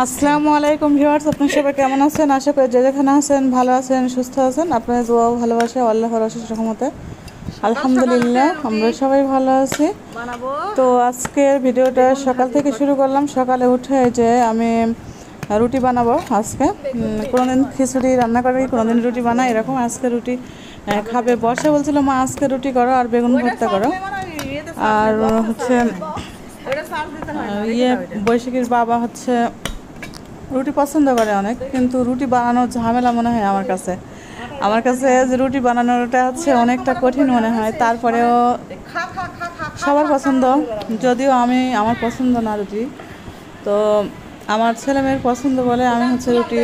আসসালামু আলাইকুম ভিউয়ার্স, আপনারা সবাই কেমন আছেন? আশা করি যে যেখানে আছেন ভালো আছেন, সুস্থ আছেন। আপনাদের দোয়া ও ভালোবাসা আল্লাহর অশেষ রহমতে আলহামদুলিল্লাহ আমরা সবাই ভালো আছি। তো আজকের ভিডিওটা সকাল থেকে শুরু করলাম। সকালে উঠে যে আমি রুটি বানাবো আজকে। কোনোদিন খিচুড়ি রান্না করি, কোনোদিন রুটি বানাই, এরকম আজকে রুটি খাবে বসে বলছিল মা আজকে রুটি করো আর বেগুন ভর্তা করো। আর হচ্ছে বৈশাখীর বাবা হচ্ছে রুটি পছন্দ করে অনেক, কিন্তু রুটি বানানোর ঝামেলা মনে হয় আমার কাছে যে রুটি বানানোটা হচ্ছে অনেকটা কঠিন মনে হয়। তারপরেও সবার পছন্দ, যদিও আমার পছন্দ না রুটি, তো আমার ছেলে মেয়ের পছন্দ বলে আমি হচ্ছে রুটি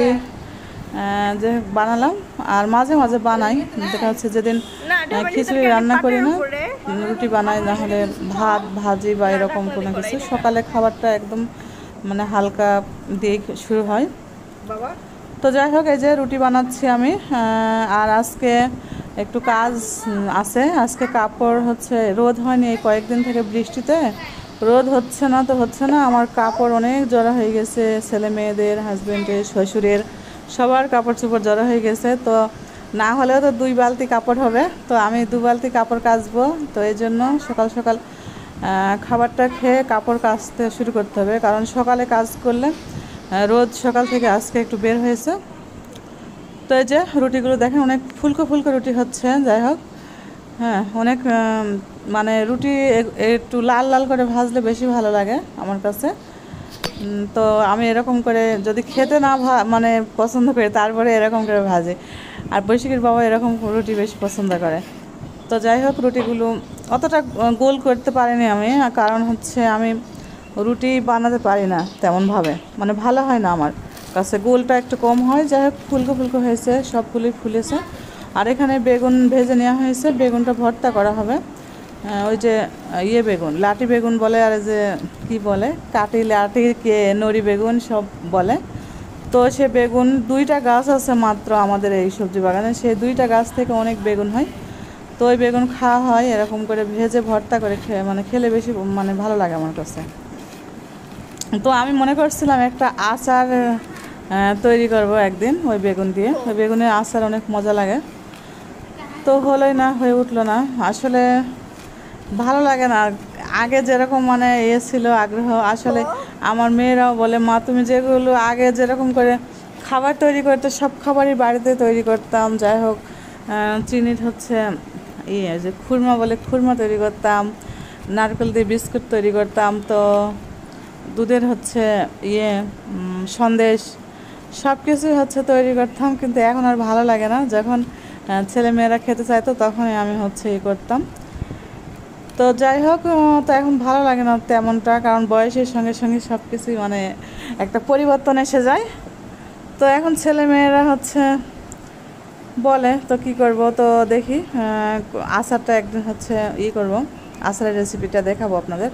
যে বানালাম। আর মাঝে মাঝে বানাই, দেখা হচ্ছে যেদিন খিচুড়ি রান্না করি না রুটি বানাই, না হলে ভাত ভাজি বা এরকম কোনো কিছু। সকালে খাবারটা একদম মানে হালকা দিয়ে শুরু হয়। তো যাই হোক, এই যে রুটি বানাচ্ছি আমি। আর আজকে একটু কাজ আছে। আজকে কাপড় হচ্ছে রোদ হয়নি এই কয়েকদিন থেকে, বৃষ্টিতে রোদ হচ্ছে না। আমার কাপড় অনেক জড়ো হয়ে গেছে, ছেলে মেয়েদের, হাজব্যান্ডের, শ্বশুরের, সবার কাপড় চোপড় জড়ো হয়ে গেছে। তো না হলেও তো 2 বালতি কাপড় হবে, তো আমি 2 বালতি কাপড় কাচবো। তো এই জন্য সকাল সকাল খাবারটা খেয়ে কাপড় কাচতে শুরু করতে হবে, কারণ সকালে কাজ করলে রোদ সকাল থেকে আজকে একটু বের হয়েছে। তো এই যে রুটিগুলো দেখেন অনেক ফুলকো ফুলকো রুটি হচ্ছে। যাই হোক, হ্যাঁ অনেক মানে রুটি একটু লাল লাল করে ভাজলে বেশি ভালো লাগে আমার কাছে। তো আমি এরকম করে যদি খেতে না মানে পছন্দ করি, তারপরে এরকম করে ভাজি। আর বৈশাখীর বাবা এরকম রুটি বেশি পছন্দ করে। তো যাই হোক, রুটিগুলো অতটা গোল করতে পারিনি আমি, কারণ হচ্ছে আমি রুটি বানাতে পারি না তেমনভাবে, মানে ভালো হয় না আমার কাছে, গোলটা একটু কম হয়। যাই হোক, ফুলকো ফুলকো হয়েছে, সবগুলোই ফুলেছে। আর এখানে বেগুন ভেজে নেওয়া হয়েছে, বেগুনটা ভর্তা করা হবে। ওই যে বেগুন, লাটি বেগুন বলে, আর যে কি বলে লাটি কে নড়ি বেগুন সব বলে। তো সে বেগুন 2টা গাছ আছে মাত্র আমাদের এই সবজি বাগানে, সেই 2টা গাছ থেকে অনেক বেগুন হয়। তো ওই বেগুন খাওয়া হয় এরকম করে ভেজে ভর্তা করে, মানে খেলে বেশি মানে ভালো লাগে আমার কাছে। তো আমি মনে করছিলাম একটা আচার তৈরি করব একদিন ওই বেগুন দিয়ে। ওই বেগুনের আচার অনেক মজা লাগে, তো হলোই না, হয়ে উঠলো না আসলে। ভালো লাগে না আগে যেরকম মানে ছিল আগ্রহ। আসলে আমার মেয়েরাও বলে, মা তুমি যেগুলো আগে যেরকম করে খাবার তৈরি করতে, সব খাবারই বাড়িতে তৈরি করতাম। যাই হোক, চিনির হচ্ছে যে খুরমা বলে, খুরমা তৈরি করতাম, নারকেল দিয়ে বিস্কুট তৈরি করতাম, তো দুধের হচ্ছে সন্দেশ, সব কিছুই হচ্ছে তৈরি করতাম। কিন্তু এখন আর ভালো লাগে না, যখন ছেলে মেয়েরা খেতে চাইতো তখনই আমি হচ্ছে করতাম। তো যাই হোক, তো এখন ভালো লাগে না তেমনটা, কারণ বয়সের সঙ্গে সঙ্গে সব কিছুই মানে একটা পরিবর্তন এসে যায়। তো এখন ছেলে মেয়েরা হচ্ছে বলে, তো কি করব, তো দেখি আচারটা একদিন হচ্ছে করব, আচারের রেসিপিটা দেখাবো আপনাদের।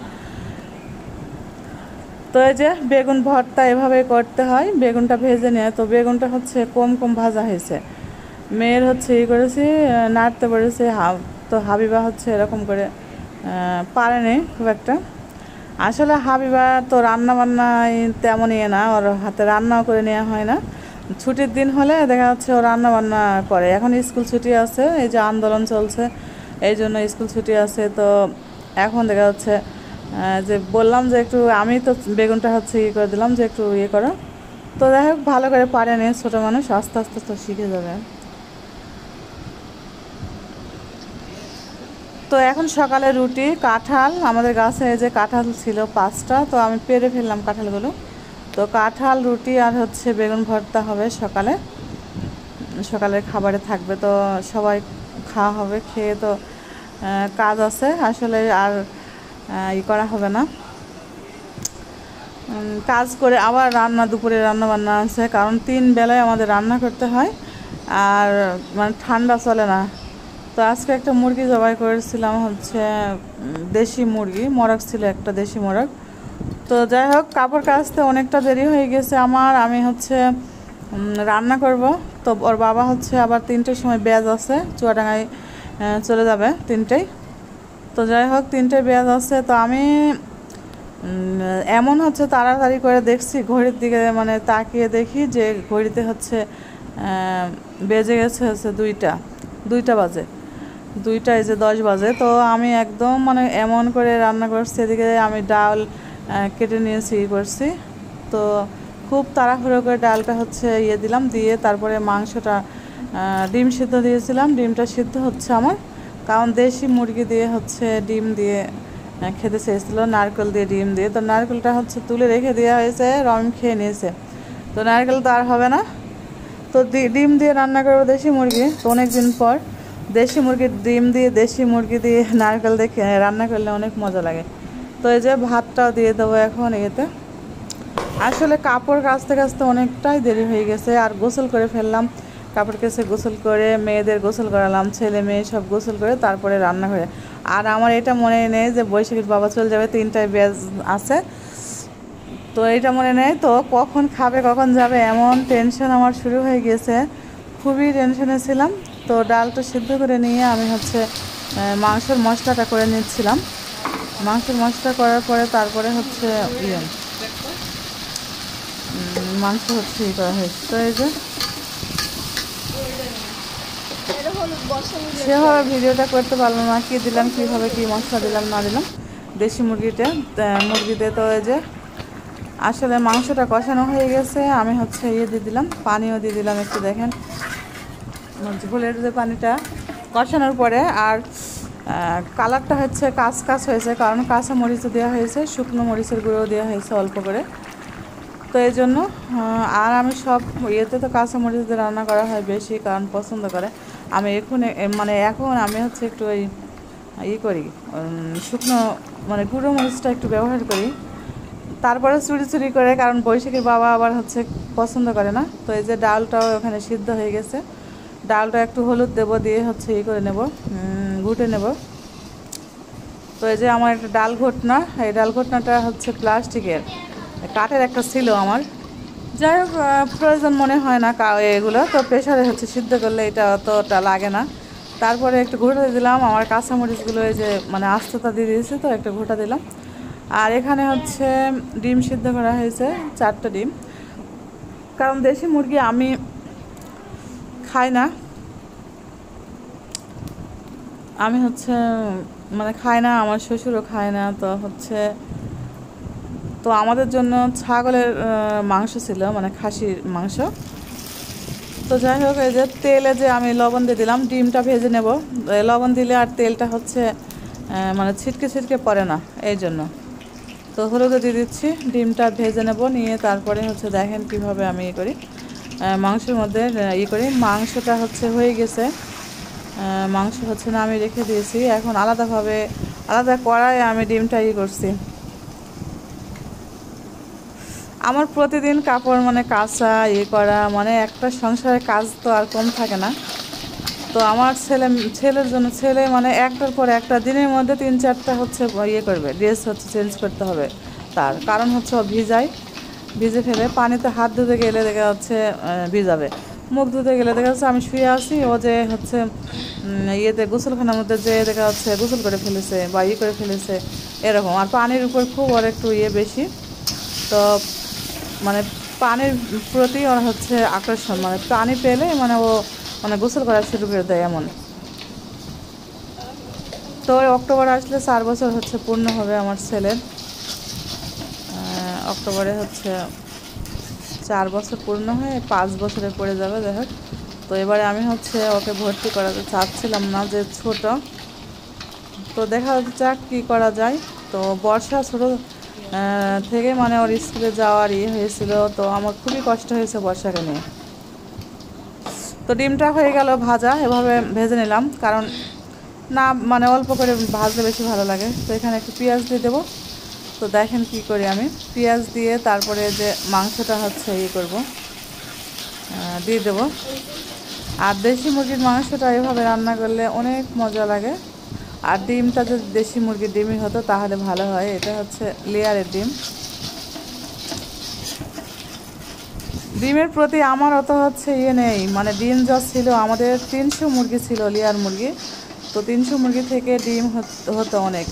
তো এই যে বেগুন ভর্তা এভাবে করতে হয়, বেগুনটা ভেজে নিয়ে। তো বেগুনটা হচ্ছে কম কম ভাজা হয়েছে, মেয়ের হচ্ছে করেছি নাড়তে পেরেছে। তো হাবিবা হচ্ছে এরকম করে পারেনি খুব একটা। আসলে হাবিবা তো রান্না বান্নায় তেমন না, ওর হাতে রান্নাও করে নেওয়া হয় না। ছুটির দিন হলে দেখা যাচ্ছে ও রান্না বান্না করে। এখন স্কুল ছুটি আছে, এই যে আন্দোলন চলছে, এই জন্য স্কুল ছুটি আছে। তো এখন দেখা যাচ্ছে যে বললাম যে একটু, আমি তো বেগুনটা হচ্ছে করে দিলাম যে একটু করো। তো যাই হোক, ভালো করে পারেনি, ছোটো মানুষ, আস্তে আস্তে তো শিখে যাবে। তো এখন সকালে রুটি, কাঁঠাল, আমাদের গাছে এই যে কাঁঠাল ছিল 5টা, তো আমি পেরে ফেললাম কাঁঠালগুলো। তো কাঁঠাল, রুটি আর হচ্ছে বেগুন ভর্তা হবে সকালের খাবারে থাকবে। তো সবাই খাওয়া হবে, খেয়ে তো কাজ আছে আসলে, আর করা হবে না। কাজ করে আবার দুপুরে রান্না বান্না আছে, কারণ 3 বেলায় আমাদের রান্না করতে হয়, আর মানে ঠান্ডা চলে না। তো আজকে একটা মুরগি জবাই করেছিলাম, হচ্ছে দেশি মুরগি, মরক ছিল একটা দেশি মরক। তো যাই হোক, কাপড় কাচতে অনেকটা দেরি হয়ে গেছে আমার, আমি হচ্ছে রান্না করব। তো ওর বাবা হচ্ছে আবার 3টের সময় ব্যাজ আছে, চুয়াডাঙ্গায় চলে যাবে 3টেয়। তো যাই হোক, 3টে ব্যাজ আছে, তো আমি এমন হচ্ছে তাড়াতাড়ি করে দেখছি ঘড়ির দিকে, মানে তাকিয়ে দেখি যে ঘড়িতে হচ্ছে বেজে গেছে হচ্ছে 2টা বাজে, 2:10 বাজে। তো আমি একদম মানে এমন করে রান্না করছি, এদিকে আমি ডাল কেটে নিয়েছি করছি। তো খুব তাড়াহুড়ো করে ডালটা হচ্ছে দিলাম, দিয়ে তারপরে মাংসটা ডিম সিদ্ধ দিয়েছিলাম। ডিমটা সিদ্ধ হচ্ছে আমার, কারণ দেশি মুরগি দিয়ে হচ্ছে ডিম দিয়ে খেতে চেয়েছিলো, নারকেল দিয়ে ডিম দিয়ে। তো নারকেলটা হচ্ছে তুলে রেখে দেওয়া হয়েছে, রম খেয়ে নিয়েছে। তো নারকেল তো আর হবে না, তো ডিম দিয়ে রান্না করবো দেশি মুরগি। তো অনেক দিন পর দেশি মুরগির ডিম দিয়ে, দেশি মুরগি দিয়ে নারকেল দিয়ে রান্না করলে অনেক মজা লাগে। তো এই যে ভাতটাও দিয়ে দেবো এখন এতে। আসলে কাপড় কাচতে কাচতে অনেকটাই দেরি হয়ে গেছে, আর গোসল করে ফেললাম। কাপড় কেচে গোসল করে মেয়েদের গোসল করালাম, ছেলে মেয়ে সব গোসল করে তারপরে রান্না করে। আর আমার এটা মনে নেই যে বৈশাখীর বাবা চলে যাবে, 3টায় ব্যাচ আছে, তো এটা মনে নেই। তো কখন খাবে কখন যাবে এমন টেনশন আমার শুরু হয়ে গেছে, খুবই টেনশনে ছিলাম। তো ডালটা সিদ্ধ করে নিয়ে আমি হচ্ছে মাংসের মশলাটা করে নিচ্ছিলাম। মাংসের মশলা করার পরে তারপরে হচ্ছে মাংস হচ্ছে করা হয়েছে। তো এই যে সেভাবে ভিডিওটা করতে পারলাম না, কী দিলাম কীভাবে কী মশলা দিলাম না দিলাম দেশি মুরগিতে। তো এই যে আসলে মাংসটা কষানো হয়ে গেছে, আমি হচ্ছে দিয়ে দিলাম, পানিও দিয়ে দিলাম একটু। দেখেন ঝোলের যে পানিটা কষানোর পরে, আর কালারটা হচ্ছে কাঁচ হয়েছে, কারণ কাঁচা মরিচও দেওয়া হয়েছে, শুকনো মরিচের গুঁড়োও দেওয়া হয়েছে অল্প করে। তো এই জন্য আর আমি সব তো কাঁচা মরিচ দিয়ে রান্না করা হয় বেশি, কারণ পছন্দ করে। আমি এখন আমি হচ্ছে একটু করি, শুকনো মানে গুঁড়ো মরিচটা একটু ব্যবহার করি। তারপরে চুরি করে, কারণ বৈশাখীর বাবা আবার হচ্ছে পছন্দ করে না। তো এই যে ডালটাও ওখানে সিদ্ধ হয়ে গেছে, ডালটা একটু হলুদ দেবো, দিয়ে হচ্ছে করে নেব, ঘুটে নেব। তো এই যে আমার একটা ডাল ঘটনা, এই ডাল ঘটনাটা হচ্ছে প্লাস্টিকের, কাঠের একটা ছিল আমার। যাই হোক প্রয়োজন মনে হয় না এগুলো, তো প্রেশারে হচ্ছে সিদ্ধ করলে এটা অতটা লাগে না। তারপরে একটু ঘুটে দিলাম, আমার কাঁচামরিচগুলো এই যে মানে আস্তটা দিয়ে দিয়েছি, তো একটা ঘুটা দিলাম। আর এখানে হচ্ছে ডিম সিদ্ধ করা হয়েছে, 4টা ডিম, কারণ দেশি মুরগি আমি খাই না, আমি হচ্ছে মানে খাই না, আমার শ্বশুরও খায় না। তো হচ্ছে তো আমাদের জন্য ছাগলের মাংস ছিল, মানে খাসির মাংস। তো যাই হোক এই যে তেলে যে আমি লবণ দিয়ে দিলাম, ডিমটা ভেজে নেব। লবণ দিলে আর তেলটা হচ্ছে মানে ছিটকে পড়ে না, এই জন্য। তো হলুদও দিয়ে দিচ্ছি, ডিমটা ভেজে নেব, নিয়ে তারপরে হচ্ছে দেখেন কিভাবে আমি করি, মাংসের মধ্যে করি। মাংসটা হচ্ছে হয়ে গেছে, মাংস হচ্ছে না আমি রেখে দিয়েছি। এখন আলাদা কড়াই আমি ডিমটা করছি। আমার প্রতিদিন কাপড় মানে কাচা করা, মানে একটা সংসারের কাজ তো আর কম থাকে না। তো আমার ছেলের জন্য মানে একটার পর একটা দিনের মধ্যে 3-4টা হচ্ছে করবে, ড্রেস হচ্ছে চেঞ্জ করতে হবে তার, কারণ হচ্ছে ও ভিজে ফেলে। পানিতে হাত ধুতে গেলে দেখা যাচ্ছে ভিজাবে, মুখ ধুতে গেলে দেখা যাচ্ছে আমি শুয়ে আসি, ও যে হচ্ছে গোসলখানার মধ্যে যে দেখা যাচ্ছে গোসল করে ফেলেছে বা করে ফেলেছে এরকম। আর পানির উপর খুব ওর একটু বেশি, তো মানে পানির প্রতি ওর হচ্ছে আকর্ষণ, মানে পানি পেলে মানে ও মানে গোসল করা শুরু করে দেয় এমন। তো অক্টোবর আসলে 4 বছর হচ্ছে পূর্ণ হবে আমার ছেলের, অক্টোবরে হচ্ছে 4 বছর পূর্ণ হয়ে 5 বছরে পড়ে যাবে। যাই হোক, তো এবারে আমি হচ্ছে ওকে ভর্তি করাতে চাচ্ছিলাম না, যে ছোট। তো দেখা যাক কী করা যায়। তো বর্ষা ছোটো থেকে মানে ওর স্কুলে যাওয়ার হয়েছিল, তো আমার খুবই কষ্ট হয়েছে বর্ষাকে নিয়ে। তো ডিমটা হয়ে গেল ভাজা, এভাবে ভেজে নিলাম, কারণ না মানে অল্প করে ভাজলে বেশি ভালো লাগে। তো এখানে একটু পেঁয়াজ দিয়ে দেবো। তো দেখেন কি করি আমি, পেঁয়াজ দিয়ে তারপরে যে মাংসটা হচ্ছে করব, দিয়ে দেবো। আর দেশি মুরগির মাংসটা এভাবে রান্না করলে অনেক মজা লাগে। আর ডিমটা যদি দেশি মুরগির ডিমই হতো তাহলে ভালো হয়, এটা হচ্ছে লেয়ারের ডিম। ডিমের প্রতি আমার অত হচ্ছে নেই, মানে ডিম যা ছিল আমাদের 300 মুরগি ছিল, লেয়ার মুরগি। তো 300 মুরগি থেকে ডিম হতো অনেক,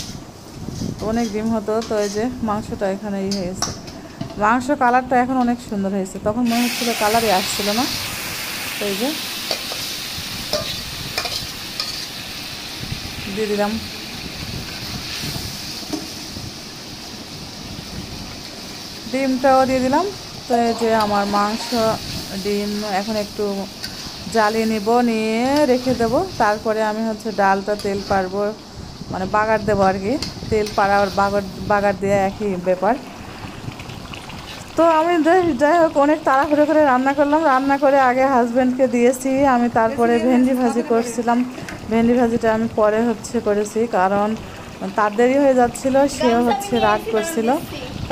অনেক ডিম হতো। তো এই যে মাংসটা এখানে হয়ে গেছে, মাংস কালারটা এখন অনেক সুন্দর হয়েছে, তখন মনে হচ্ছিলো কালারই আসছিল না। তো এই যে দিয়ে দিলাম ডিমটাও দিয়ে দিলাম। তো এই যে আমার মাংস ডিম এখন একটু জ্বালিয়ে নিব, নিয়ে রেখে দেবো। তারপরে আমি হচ্ছে ডালটা তেল পারবো, মানে বাগার দেবো আর কি। তেল পাড়া আর বাগার দেওয়া একই ব্যাপার। তো আমি যাই হোক অনেক তাড়াহুড়ো করে রান্না করলাম, রান্না করে আগে হাজব্যান্ডকে দিয়েছি আমি, তারপরে ভেন্ডি ভাজি করছিলাম। ভেন্ডি ভাজিটা আমি পরে হচ্ছে করেছি, কারণ তার দেরি হয়ে যাচ্ছিলো, সেও হচ্ছে রাগ করছিল।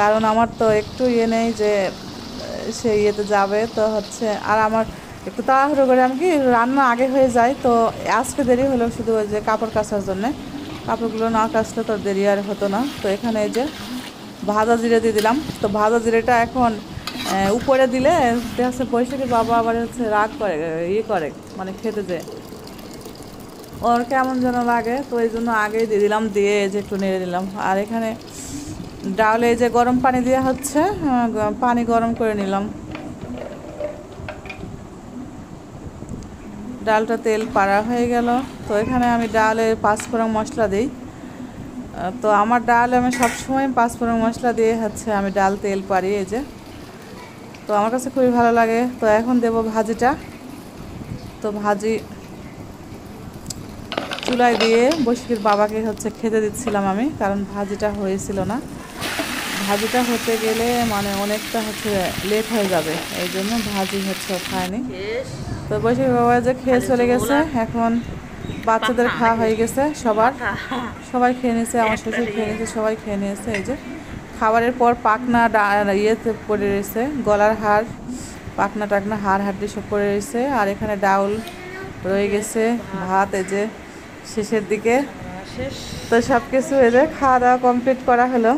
কারণ আমার তো একটু ইয়ে নেই যে সে ইয়েতে যাবে, তো হচ্ছে আর আমার একটু তাড়াহুড়ো করে আমি কি রান্না আগে হয়ে যায়। তো আজকে দেরি হলো শুধু ওই যে কাপড় কাচার জন্যে, কাপড়গুলো না কাচলে তো দেরি আর হতো না। তো এখানে এই যে ভাজা জিরে দিয়ে দিলাম। তো ভাজা জিরেটা এখন উপরে দিলে হচ্ছে বৈশাখীর বাবা আবার হচ্ছে রাগ করে, ইয়ে করে, মানে খেতে যায়, ওর কেমন যেন লাগে। তো এই জন্য আগেই দিয়ে দিলাম, দিয়ে যে একটু নেড়ে দিলাম। আর এখানে ডালে যে গরম পানি দেওয়া হচ্ছে, পানি গরম করে নিলাম। ডালটা তেল পাড়া হয়ে গেল। তো এখানে আমি ডালে 5 ফোড়ন মশলা দিই। তো আমার ডাল আমি সবসময় 5 ফোড়ন মশলা দিয়ে হচ্ছে আমি ডাল তেল পারি, এই যে। তো আমার কাছে খুবই ভালো লাগে। তো এখন দেব ভাজিটা। তো ভাজি চুলায় দিয়ে বৈশাখীর বাবাকে হচ্ছে খেতে দিচ্ছিলাম আমি, কারণ ভাজিটা হয়েছিল না। ভাজিটা হতে গেলে মানে অনেকটা হচ্ছে লেট হয়ে যাবে, এই জন্য ভাজি হচ্ছে খায়নি। তো বৈশাখীর বাবা যে খেয়ে চলে গেছে, এখন বাচ্চাদের খাওয়া হয়ে গেছে, সবাই খেয়ে নিয়েছে, আমার শ্বশুর খেয়ে নিয়েছে, সবাই খেয়ে নিয়েছে। এই যে খাবারের পর পাকনা ইয়েতে পড়ে রয়েছে, গলার হাড়, পাকনা টাকনা হাড় হাড্ডি সব পড়ে রয়েছে। আর এখানে ডাউল রয়ে গেছে, ভাত এই যে শেষের দিকে। তো সব কিছু এই যে খাওয়া দাওয়া কমপ্লিট করা হলো।